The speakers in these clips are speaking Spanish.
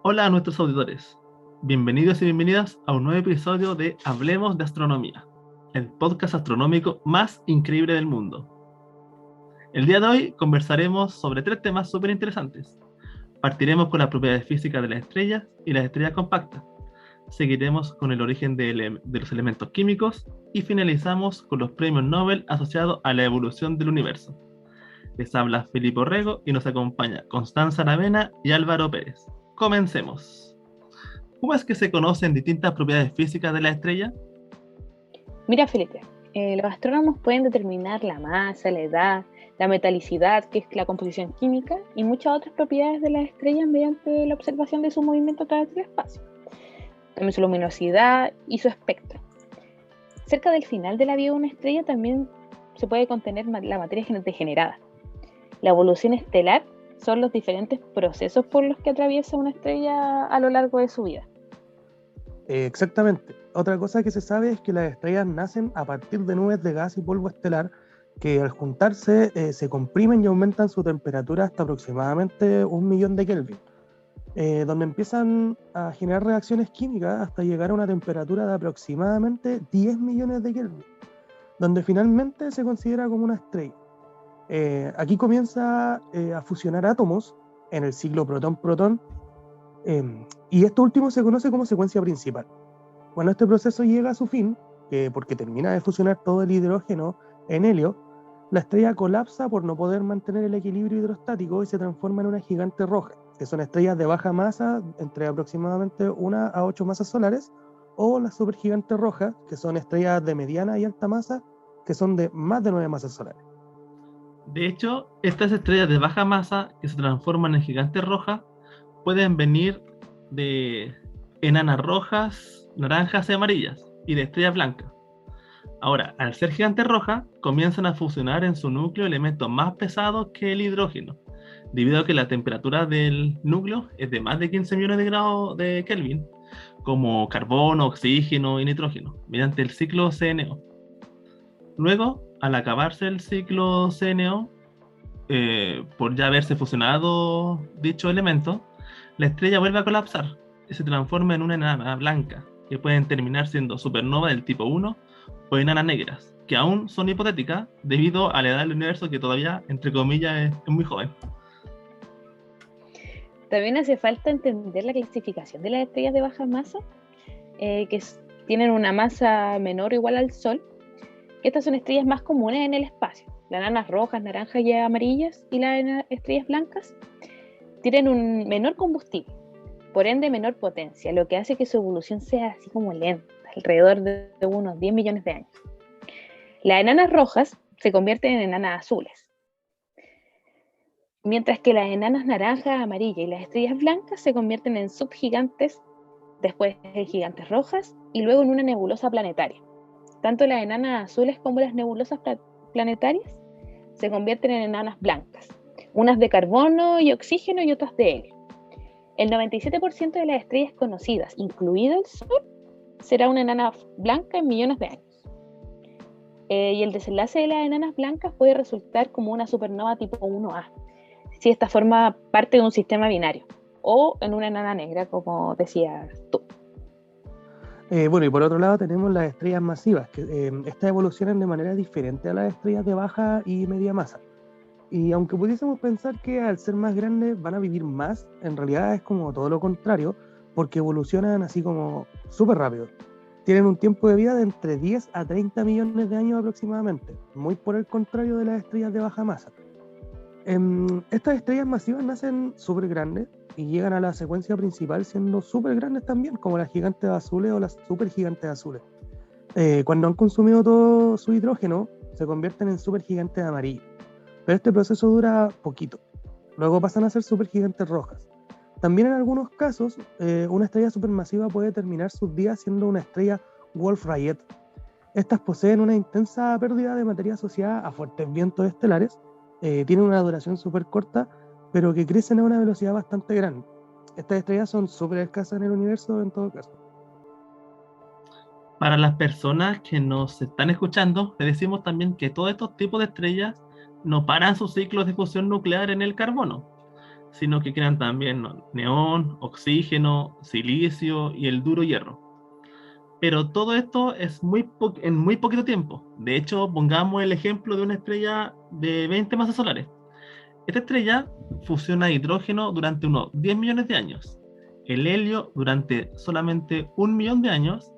Hola a nuestros auditores. Bienvenidos y bienvenidas a un nuevo episodio de Hablemos de Astronomía, el podcast astronómico más increíble del mundo. El día de hoy conversaremos sobre 3 temas súper interesantes. Partiremos con las propiedades físicas de las estrellas y las estrellas compactas. Seguiremos con el origen de los elementos químicos y finalizamos con los premios Nobel asociados a la evolución del universo. Les habla Felipe Orrego y nos acompaña Constanza Aravena y Álvaro Pérez. Comencemos. ¿Cómo es que se conocen distintas propiedades físicas de la estrella? Mira, Felipe, los astrónomos pueden determinar la masa, la edad, la metalicidad, que es la composición química, y muchas otras propiedades de las estrellas mediante la observación de su movimiento a través del espacio, también su luminosidad y su espectro. Cerca del final de la vida de una estrella también se puede contener la materia degenerada. La evolución estelar son los diferentes procesos por los que atraviesa una estrella a lo largo de su vida. Exactamente. Otra cosa que se sabe es que las estrellas nacen a partir de nubes de gas y polvo estelar que al juntarse se comprimen y aumentan su temperatura hasta aproximadamente 1.000.000 de Kelvin, donde empiezan a generar reacciones químicas hasta llegar a una temperatura de aproximadamente 10 millones de Kelvin, donde finalmente se considera como una estrella. Aquí comienza a fusionar átomos en el ciclo protón-protón, y esto último se conoce como secuencia principal. Cuando este proceso llega a su fin, porque termina de fusionar todo el hidrógeno en helio, la estrella colapsa por no poder mantener el equilibrio hidrostático y se transforma en una gigante roja, que son estrellas de baja masa, entre aproximadamente 1 a 8 masas solares, o las supergigantes rojas, que son estrellas de mediana y alta masa, que son de más de 9 masas solares. De hecho, estas estrellas de baja masa que se transforman en gigantes rojas pueden venir de enanas rojas, naranjas y amarillas, y de estrellas blancas. Ahora, al ser gigantes rojas, comienzan a fusionar en su núcleo elementos más pesados que el hidrógeno, debido a que la temperatura del núcleo es de más de 15 millones de grados de Kelvin, como carbono, oxígeno y nitrógeno, mediante el ciclo CNO. Luego, al acabarse el ciclo CNO, por ya haberse fusionado dicho elemento, la estrella vuelve a colapsar y se transforma en una enana blanca, que pueden terminar siendo supernova del tipo 1 o enanas negras, que aún son hipotéticas debido a la edad del universo que todavía, entre comillas, es muy joven. También hace falta entender la clasificación de las estrellas de baja masa, tienen una masa menor o igual al Sol. Estas son estrellas más comunes en el espacio. Las enanas rojas, naranjas y amarillas y las estrellas blancas tienen un menor combustible, por ende menor potencia, lo que hace que su evolución sea así como lenta, alrededor de unos 10 millones de años. Las enanas rojas se convierten en enanas azules, mientras que las enanas naranjas, amarillas y las estrellas blancas se convierten en subgigantes, después en gigantes rojas y luego en una nebulosa planetaria. Tanto las enanas azules como las nebulosas planetarias se convierten en enanas blancas, unas de carbono y oxígeno y otras de helio. El 97% de las estrellas conocidas, incluido el Sol, será una enana blanca en millones de años. Y el desenlace de las enanas blancas puede resultar como una supernova tipo 1A, si esta forma parte de un sistema binario, o en una enana negra, como decías tú. Bueno, y por otro lado tenemos las estrellas masivas, que estas evolucionan de manera diferente a las estrellas de baja y media masa. Y aunque pudiésemos pensar que al ser más grandes van a vivir más, en realidad es como todo lo contrario, porque evolucionan así como súper rápido. Tienen un tiempo de vida de entre 10 a 30 millones de años aproximadamente, muy por el contrario de las estrellas de baja masa. Estas estrellas masivas nacen súper grandes y llegan a la secuencia principal siendo súper grandes también, como las gigantes azules o las supergigantes azules. Cuando han consumido todo su hidrógeno, se convierten en supergigantes amarillos. Pero este proceso dura poquito. Luego pasan a ser supergigantes rojas. También en algunos casos, una estrella supermasiva puede terminar sus días siendo una estrella Wolf-Rayet. Estas poseen una intensa pérdida de materia asociada a fuertes vientos estelares, tienen una duración súper corta, pero que crecen a una velocidad bastante grande. Estas estrellas son súper escasas en el universo en todo caso. Para las personas que nos están escuchando, le decimos también que todos estos tipos de estrellas no paran sus ciclos de fusión nuclear en el carbono, sino que crean también neón, oxígeno, silicio y el duro hierro. Pero todo esto es en muy poquito tiempo. De hecho, pongamos el ejemplo de una estrella de 20 masas solares. Esta estrella fusiona hidrógeno durante unos 10 millones de años, el helio durante solamente 1 millón de años,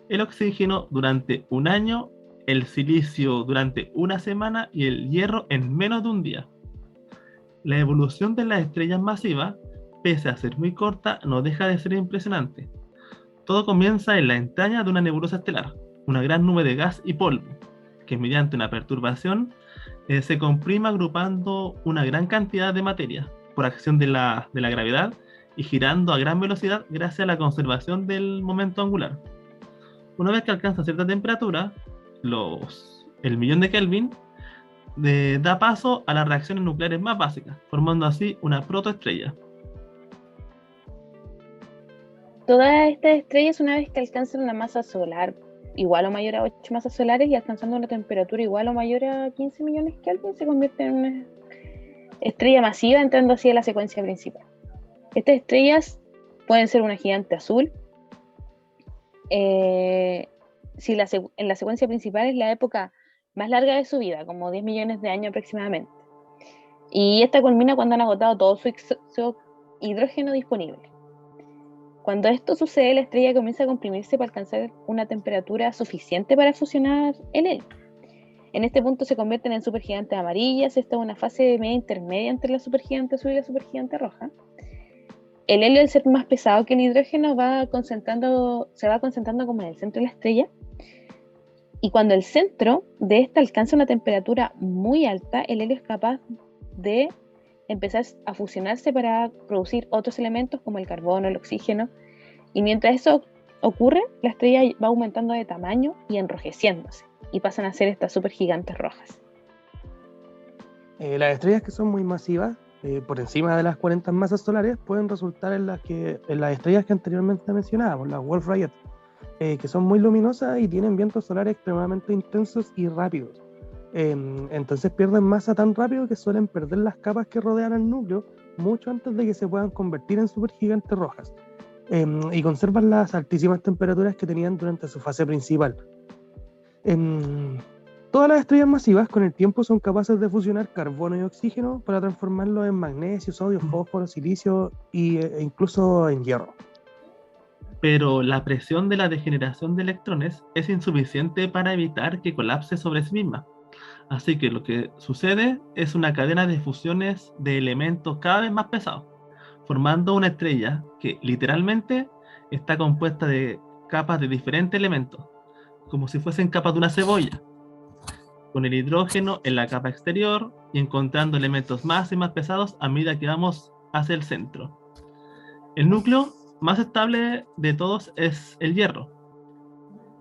el oxígeno durante 1 año, el silicio durante 1 semana y el hierro en menos de un día. La evolución de las estrellas masivas, pese a ser muy corta, no deja de ser impresionante. Todo comienza en la entraña de una nebulosa estelar, una gran nube de gas y polvo, que mediante una perturbación se comprime agrupando una gran cantidad de materia por acción de la gravedad y girando a gran velocidad gracias a la conservación del momento angular. Una vez que alcanza cierta temperatura, el millón de Kelvin, da paso a las reacciones nucleares más básicas, formando así una protoestrella. Todas estas estrellas, una vez que alcanzan una masa solar igual o mayor a 8 masas solares y alcanzando una temperatura igual o mayor a 15 millones de Kelvin, se convierte en una estrella masiva, entrando así a la secuencia principal. Estas estrellas pueden ser una gigante azul. Si en la secuencia principal es la época más larga de su vida, como 10 millones de años aproximadamente. Y esta culmina cuando han agotado todo su hidrógeno disponible. Cuando esto sucede, la estrella comienza a comprimirse para alcanzar una temperatura suficiente para fusionar el helio. En este punto se convierten en supergigantes amarillas. Esta es una fase media intermedia entre la supergigante azul y la supergigante roja. El helio, al ser más pesado que el hidrógeno, se va concentrando como en el centro de la estrella. Y cuando el centro de esta alcanza una temperatura muy alta, el helio es capaz de empezar a fusionarse para producir otros elementos como el carbono, el oxígeno, y mientras eso ocurre, la estrella va aumentando de tamaño y enrojeciéndose, y pasan a ser estas supergigantes rojas. Las estrellas que son muy masivas, por encima de las 40 masas solares, pueden resultar en las estrellas que anteriormente mencionábamos, las Wolf-Rayet, que son muy luminosas y tienen vientos solares extremadamente intensos y rápidos. Entonces pierden masa tan rápido que suelen perder las capas que rodean al núcleo mucho antes de que se puedan convertir en supergigantes rojas, y conservan las altísimas temperaturas que tenían durante su fase principal. Todas las estrellas masivas con el tiempo son capaces de fusionar carbono y oxígeno para transformarlo en magnesio, sodio, fósforo, silicio e incluso en hierro. Pero la presión de la degeneración de electrones es insuficiente para evitar que colapse sobre sí misma. Así que lo que sucede es una cadena de fusiones de elementos cada vez más pesados, formando una estrella que literalmente está compuesta de capas de diferentes elementos, como si fuesen capas de una cebolla, con el hidrógeno en la capa exterior y encontrando elementos más y más pesados a medida que vamos hacia el centro. El núcleo más estable de todos es el hierro.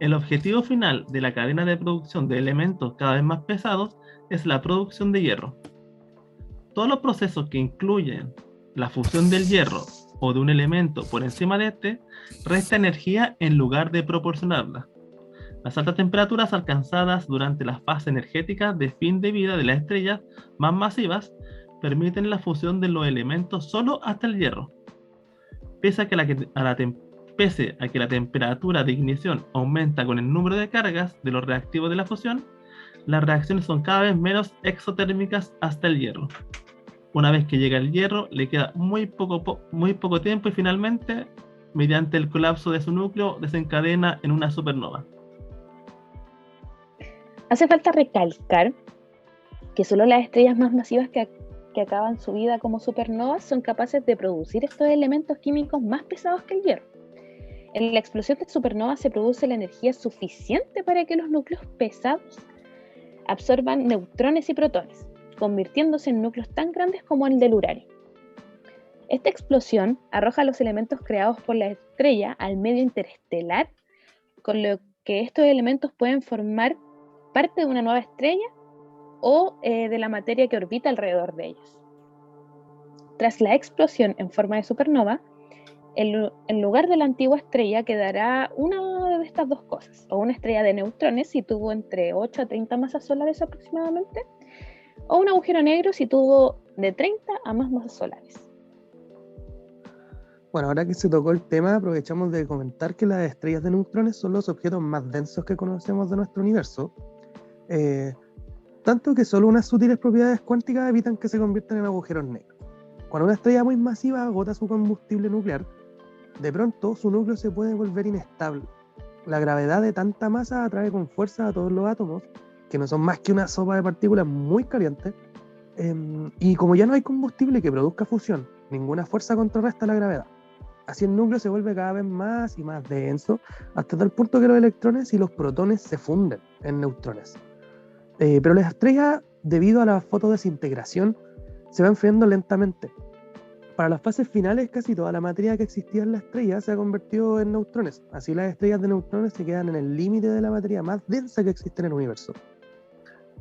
El objetivo final de la cadena de producción de elementos cada vez más pesados es la producción de hierro. Todos los procesos que incluyen la fusión del hierro o de un elemento por encima de este resta energía en lugar de proporcionarla. Las altas temperaturas alcanzadas durante la fase energética de fin de vida de las estrellas más masivas permiten la fusión de los elementos solo hasta el hierro. Pese a que la temperatura de ignición aumenta con el número de cargas de los reactivos de la fusión, las reacciones son cada vez menos exotérmicas hasta el hierro. Una vez que llega el hierro, le queda muy poco tiempo y finalmente, mediante el colapso de su núcleo, desencadena en una supernova. Hace falta recalcar que solo las estrellas más masivas que acaban su vida como supernovas son capaces de producir estos elementos químicos más pesados que el hierro. En la explosión de supernovas se produce la energía suficiente para que los núcleos pesados absorban neutrones y protones, convirtiéndose en núcleos tan grandes como el del uranio. Esta explosión arroja los elementos creados por la estrella al medio interestelar, con lo que estos elementos pueden formar parte de una nueva estrella o de la materia que orbita alrededor de ellas. Tras la explosión en forma de supernova, en lugar de la antigua estrella quedará una de estas dos cosas, o una estrella de neutrones si tuvo entre 8 a 30 masas solares aproximadamente, o un agujero negro si tuvo de 30 a más masas solares. Bueno, ahora que se tocó el tema, aprovechamos de comentar que las estrellas de neutrones son los objetos más densos que conocemos de nuestro universo, tanto que solo unas sutiles propiedades cuánticas evitan que se conviertan en agujeros negros. Cuando una estrella muy masiva agota su combustible nuclear, de pronto su núcleo se puede volver inestable. La gravedad de tanta masa atrae con fuerza a todos los átomos, que no son más que una sopa de partículas muy calientes, y como ya no hay combustible que produzca fusión, ninguna fuerza contrarresta la gravedad. Así el núcleo se vuelve cada vez más y más denso, hasta tal punto que los electrones y los protones se funden en neutrones. Pero la estrella, debido a la fotodesintegración, se va enfriando lentamente. Para las fases finales, casi toda la materia que existía en la estrella se ha convertido en neutrones. Así las estrellas de neutrones se quedan en el límite de la materia más densa que existe en el universo.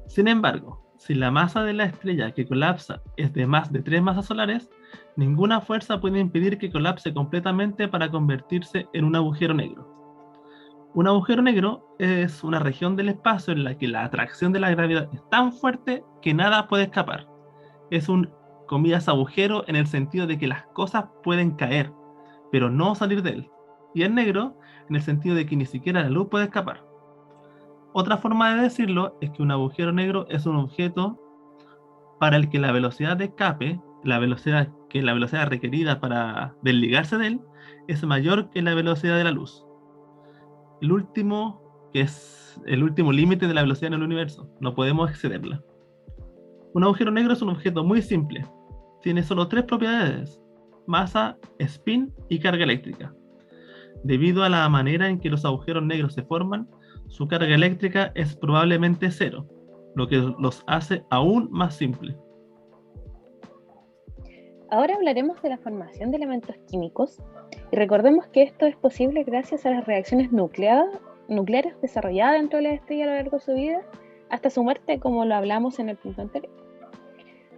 Sin embargo, si la masa de la estrella que colapsa es de más de 3 masas solares, ninguna fuerza puede impedir que colapse completamente para convertirse en un agujero negro. Un agujero negro es una región del espacio en la que la atracción de la gravedad es tan fuerte que nada puede escapar. Es un, comillas, agujero en el sentido de que las cosas pueden caer, pero no salir de él. Y es negro en el sentido de que ni siquiera la luz puede escapar. Otra forma de decirlo es que un agujero negro es un objeto para el que la velocidad de escape, la velocidad requerida para desligarse de él, es mayor que la velocidad de la luz. El último, que es el último límite de la velocidad en el universo, no podemos excederla. Un agujero negro es un objeto muy simple. Tiene solo 3 propiedades: masa, spin y carga eléctrica. Debido a la manera en que los agujeros negros se forman, su carga eléctrica es probablemente cero, lo que los hace aún más simples. Ahora hablaremos de la formación de elementos químicos y recordemos que esto es posible gracias a las reacciones nucleares desarrolladas dentro de la estrella a lo largo de su vida hasta su muerte, como lo hablamos en el punto anterior.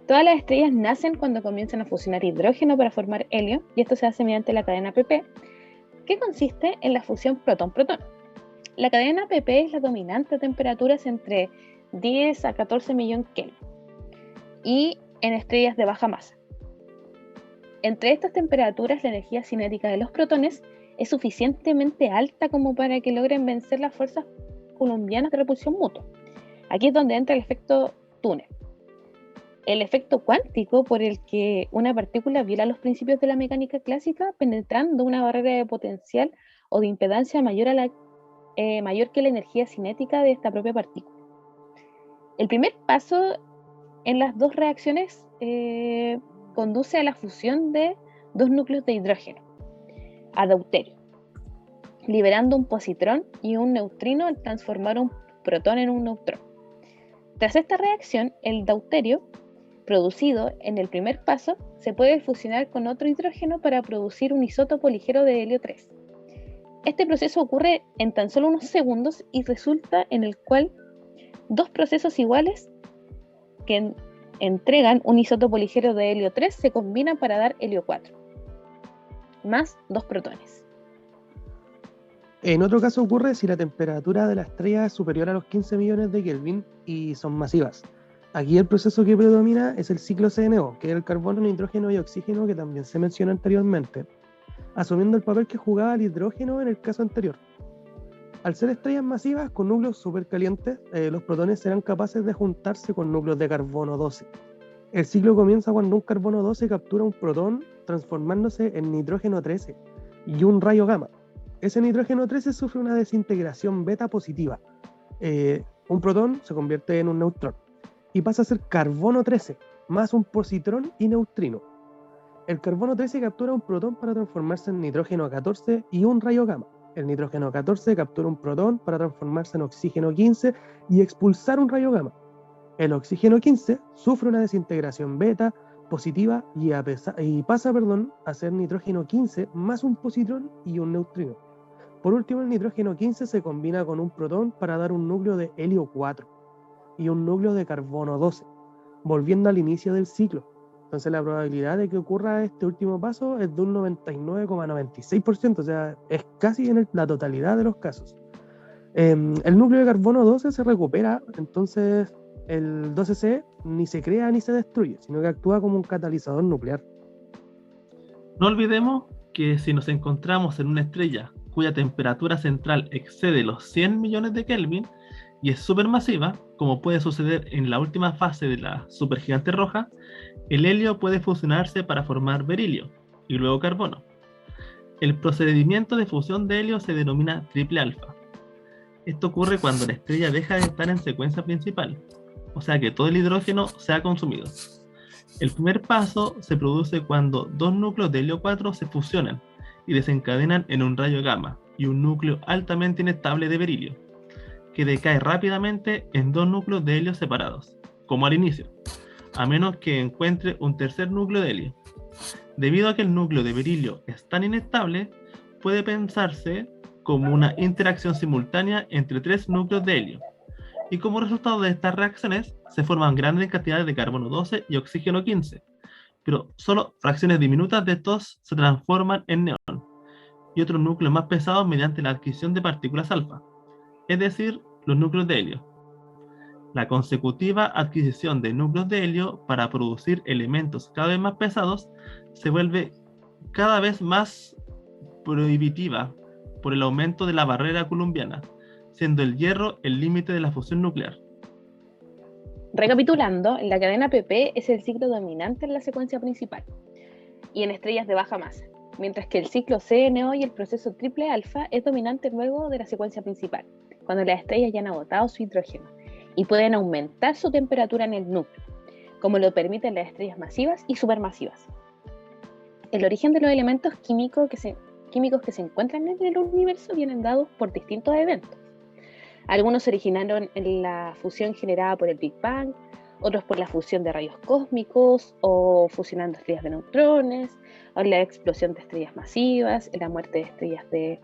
Todas las estrellas nacen cuando comienzan a fusionar hidrógeno para formar helio, y esto se hace mediante la cadena pp, que consiste en la fusión protón-protón. La cadena pp es la dominante a temperaturas entre 10 a 14 millón Kelvin y en estrellas de baja masa. Entre estas temperaturas, la energía cinética de los protones es suficientemente alta como para que logren vencer las fuerzas coulombianas de repulsión mutua. Aquí es donde entra el efecto túnel, el efecto cuántico por el que una partícula viola los principios de la mecánica clásica penetrando una barrera de potencial o de impedancia mayor que la energía cinética de esta propia partícula. El primer paso en las dos reacciones conduce a la fusión de dos núcleos de hidrógeno, a deuterio, liberando un positrón y un neutrino al transformar un protón en un neutrón. Tras esta reacción, el deuterio producido en el primer paso se puede fusionar con otro hidrógeno para producir un isótopo ligero de helio 3. Este proceso ocurre en tan solo unos segundos y resulta en el cual dos procesos iguales que entregan un isótopo ligero de helio 3 se combinan para dar helio 4, más dos protones. En otro caso ocurre si la temperatura de la estrella es superior a los 15 millones de Kelvin y son masivas. Aquí el proceso que predomina es el ciclo CNO, que es el carbono, nitrógeno y oxígeno que también se mencionó anteriormente, asumiendo el papel que jugaba el hidrógeno en el caso anterior. Al ser estrellas masivas con núcleos supercalientes, los protones serán capaces de juntarse con núcleos de carbono 12. El ciclo comienza cuando un carbono 12 captura un protón transformándose en nitrógeno 13 y un rayo gamma. Ese nitrógeno 13 sufre una desintegración beta positiva. Un protón se convierte en un neutrón y pasa a ser carbono 13 más un positrón y neutrino. El carbono 13 captura un protón para transformarse en nitrógeno 14 y un rayo gamma. El nitrógeno 14 captura un protón para transformarse en oxígeno 15 y expulsar un rayo gamma. El oxígeno 15 sufre una desintegración beta positiva y pasa a ser nitrógeno 15 más un positrón y un neutrino. Por último, el nitrógeno 15 se combina con un protón para dar un núcleo de helio 4 y un núcleo de carbono 12, volviendo al inicio del ciclo. Entonces la probabilidad de que ocurra este último paso es de un 99,96%, o sea, es casi en la totalidad de los casos. El núcleo de carbono 12 se recupera, entonces el 12C ni se crea ni se destruye, sino que actúa como un catalizador nuclear. No olvidemos que si nos encontramos en una estrella cuya temperatura central excede los 100 millones de Kelvin y es supermasiva, como puede suceder en la última fase de la supergigante roja, el helio puede fusionarse para formar berilio y luego carbono. El procedimiento de fusión de helio se denomina triple alfa. Esto ocurre cuando la estrella deja de estar en secuencia principal, o sea que todo el hidrógeno se ha consumido. El primer paso se produce cuando dos núcleos de helio 4 se fusionan y desencadenan en un rayo gamma y un núcleo altamente inestable de berilio, que decae rápidamente en dos núcleos de helio separados, como al inicio, a menos que encuentre un tercer núcleo de helio. Debido a que el núcleo de berilio es tan inestable, puede pensarse como una interacción simultánea entre tres núcleos de helio, y como resultado de estas reacciones se forman grandes cantidades de carbono 12 y oxígeno 15, pero solo fracciones diminutas de estos se transforman en neón y otros núcleos más pesados mediante la adquisición de partículas alfa, es decir, los núcleos de helio. La consecutiva adquisición de núcleos de helio para producir elementos cada vez más pesados se vuelve cada vez más prohibitiva por el aumento de la barrera coulombiana, siendo el hierro el límite de la fusión nuclear. Recapitulando, la cadena PP es el ciclo dominante en la secuencia principal y en estrellas de baja masa, mientras que el ciclo CNO y el proceso triple alfa es dominante luego de la secuencia principal, cuando las estrellas ya han agotado su hidrógeno y pueden aumentar su temperatura en el núcleo, como lo permiten las estrellas masivas y supermasivas. El origen de los elementos químicos que se encuentran en el universo vienen dados por distintos eventos. Algunos se originaron en la fusión generada por el Big Bang, otros por la fusión de rayos cósmicos o fusionando estrellas de neutrones, o la explosión de estrellas masivas, la muerte de estrellas de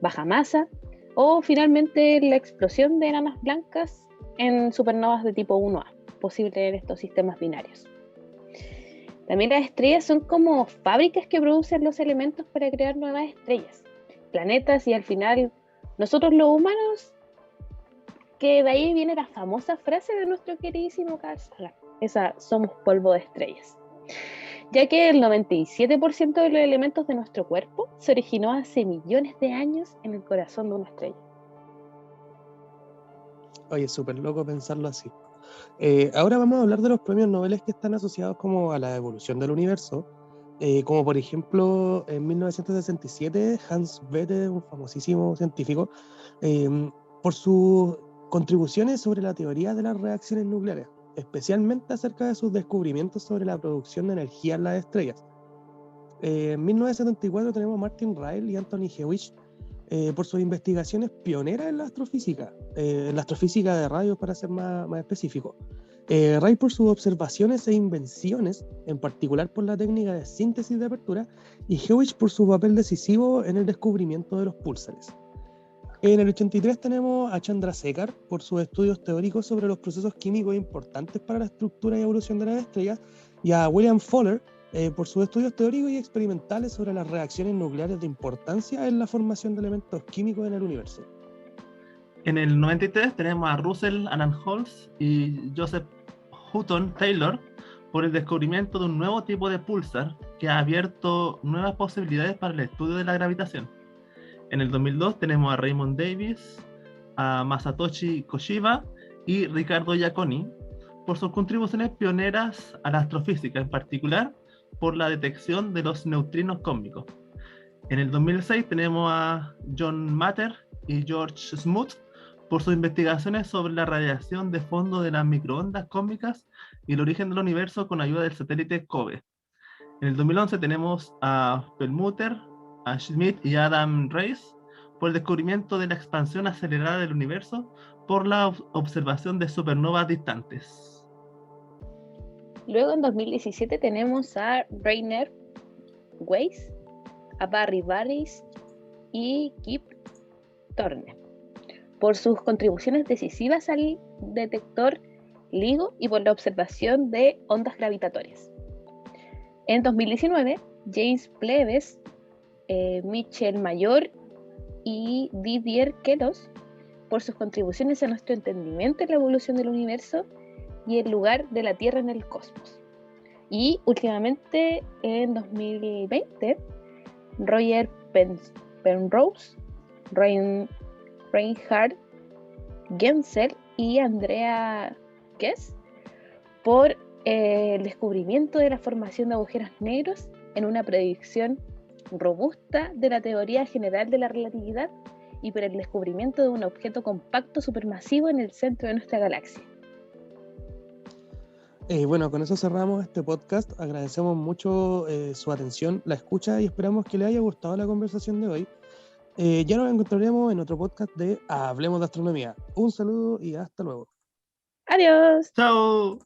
baja masa, o finalmente la explosión de enanas blancas en supernovas de tipo 1A, posible en estos sistemas binarios. También las estrellas son como fábricas que producen los elementos para crear nuevas estrellas, planetas y al final nosotros los humanos, que de ahí viene la famosa frase de nuestro queridísimo Carl Sagan, esa somos polvo de estrellas, ya que el 97% de los elementos de nuestro cuerpo se originó hace millones de años en el corazón de una estrella. Oye, súper loco pensarlo así. Ahora vamos a hablar de los premios Nobel que están asociados como a la evolución del universo, como por ejemplo en 1967 Hans Bethe, un famosísimo científico, por sus contribuciones sobre la teoría de las reacciones nucleares, especialmente acerca de sus descubrimientos sobre la producción de energía en las estrellas. En 1974 tenemos a Martin Ryle y Anthony Hewitt por sus investigaciones pioneras en la astrofísica de rayos, para ser más específico. Ryle por sus observaciones e invenciones, en particular por la técnica de síntesis de apertura, y Hewitt por su papel decisivo en el descubrimiento de los púlsares. En el 83 tenemos a Chandrasekhar por sus estudios teóricos sobre los procesos químicos importantes para la estructura y evolución de las estrellas, y a William Fowler por sus estudios teóricos y experimentales sobre las reacciones nucleares de importancia en la formación de elementos químicos en el universo. En el 93 tenemos a Russell Annan-Holz y Joseph Hutton Taylor por el descubrimiento de un nuevo tipo de pulsar que ha abierto nuevas posibilidades para el estudio de la gravitación. En el 2002 tenemos a Raymond Davis, a Masatoshi Koshiba y Ricardo Giacconi por sus contribuciones pioneras a la astrofísica, en particular por la detección de los neutrinos cósmicos. En el 2006 tenemos a John Matter y George Smoot por sus investigaciones sobre la radiación de fondo de las microondas cósmicas y el origen del universo con ayuda del satélite COBE. En el 2011 tenemos a Perlmutter, a Schmidt y Adam Riess por el descubrimiento de la expansión acelerada del universo por la observación de supernovas distantes. Luego en 2017 tenemos a Rainer Weiss, a Barry Barish y Kip Thorne por sus contribuciones decisivas al detector LIGO y por la observación de ondas gravitatorias. En 2019, James Plebes, Michel Mayor y Didier Queloz por sus contribuciones a nuestro entendimiento de la evolución del universo y el lugar de la Tierra en el cosmos. Y últimamente, en 2020, Roger Penrose, Reinhard Genzel y Andrea Ghez por el descubrimiento de la formación de agujeros negros en una predicción robusta de la teoría general de la relatividad y por el descubrimiento de un objeto compacto supermasivo en el centro de nuestra galaxia. Bueno, con eso cerramos este podcast. Agradecemos mucho su atención, la escucha y esperamos que les haya gustado la conversación de hoy. Ya nos encontraremos en otro podcast de Hablemos de Astronomía. Un saludo y hasta luego. Adiós. Chao.